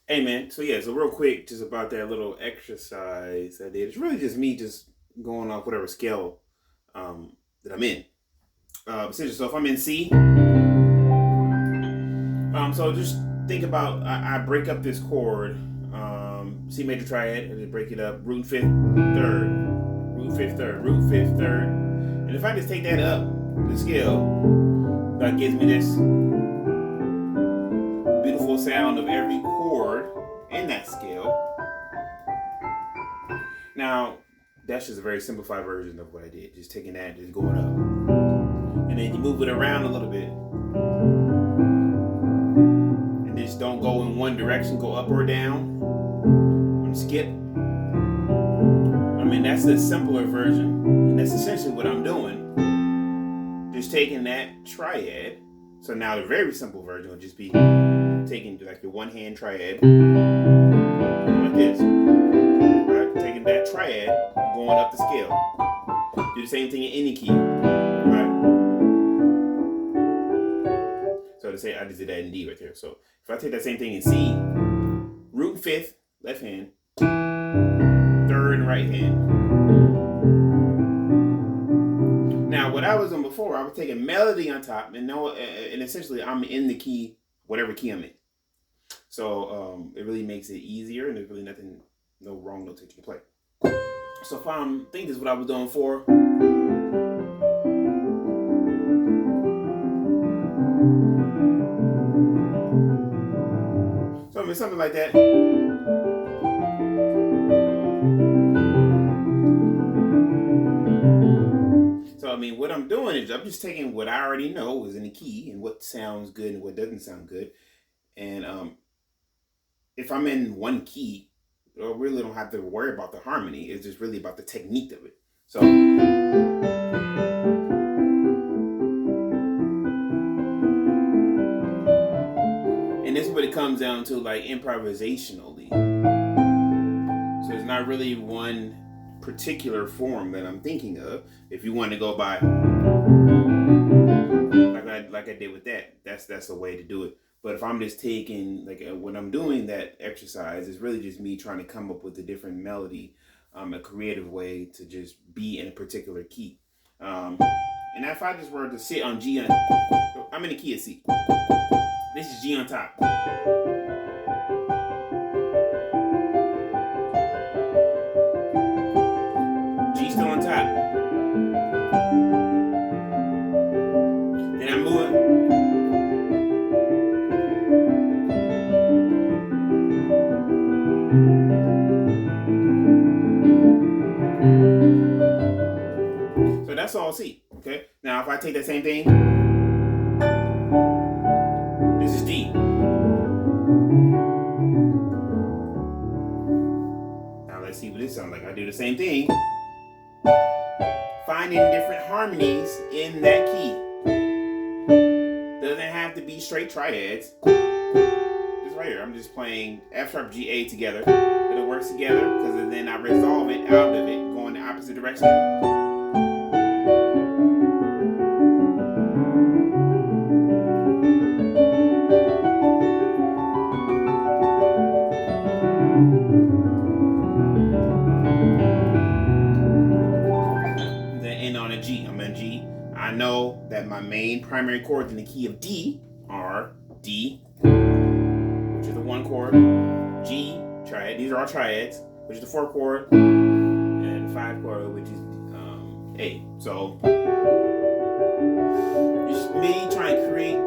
Hey man, so yeah, so real quick, just about that little exercise I did. It's really just me just going off whatever scale that I'm in. Essentially, so if I'm in C, so just think about I break up this chord, C major triad, and just break it up, root fifth, third, root fifth, third, root fifth, third, and if I just take that up the scale, that gives me this beautiful sound of every chord in that scale. Now, that's just a very simplified version of what I did. Just taking that, just going up. And then you move it around a little bit. And just don't go in one direction, go up or down. And skip. I mean, that's the simpler version. And that's essentially what I'm doing. Just taking that triad. So now the very simple version would just be taking like your one hand triad. Like this. Right? Taking that triad, going up the scale. Do the same thing in any key. Right? So to say I just did that in D right there. So if I take that same thing in C, root and fifth, left hand, third and right hand. Now what I was doing before, I was taking melody on top, and essentially I'm in the key, whatever key I'm in. So it really makes it easier, and there's really no wrong notes that you can play. So if I'm think this is what I was doing for. So I mean something like that. So I mean what I'm doing is I'm just taking what I already know is in the key and what sounds good and what doesn't sound good. And if I'm in one key, I really don't have to worry about the harmony. It's just really about the technique of it. So, and this is what it comes down to, like improvisationally. So it's not really one particular form that I'm thinking of. If you want to go by like I did with that, that's a way to do it. But if I'm just taking when I'm doing that exercise, it's really just me trying to come up with a different melody, a creative way to just be in a particular key. And if I just were to sit on G, I'm in the key of C. This is G on top. G still on top. Then I move it. So that's all C. Okay. Now if I take that same thing, this is D. Now let's see what this sounds like. I do the same thing, finding different harmonies in that key. Doesn't have to be straight triads. This right here, I'm just playing F sharp G A together. It works together because then I resolve it out of it, going the opposite direction. Then end on a G. I'm in G. I know that my main primary chords in the key of D are D, which is the one chord, G, triad. These are all triads, which is the four chord, and five chord, which is A. So it's me trying to create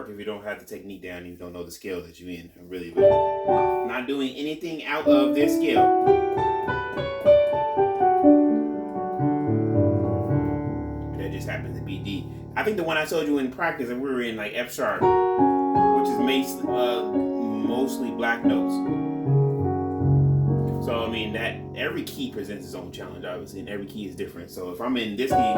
if you don't have the technique down and you don't know the scale that you're in. Really, not doing anything out of this scale. That just happens to be D. I think the one I told you in practice, and we were in like F sharp, which is mostly black notes. So I mean that every key presents its own challenge, obviously, and every key is different. So if I'm in this key,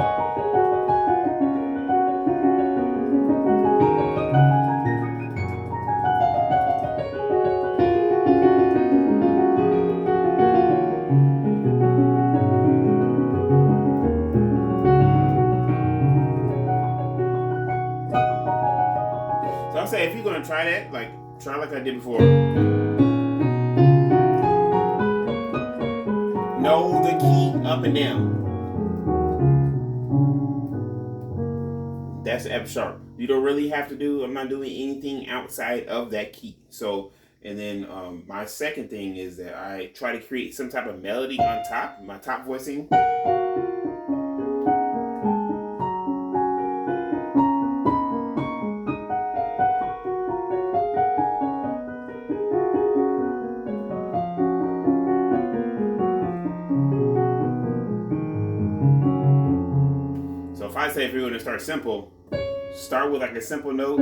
So I'll say if you're gonna try that, try like I did before. Know the key up and down. That's F sharp. You don't really have to do. I'm not doing anything outside of that key. So, and then my second thing is that I try to create some type of melody on top. My top voicing. So if I say if you're going to start simple, start with like a simple note.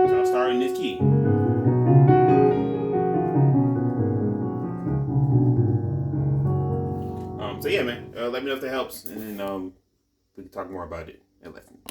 So I'll start in this key. So yeah, man, let me know if that helps, and then we can talk more about it.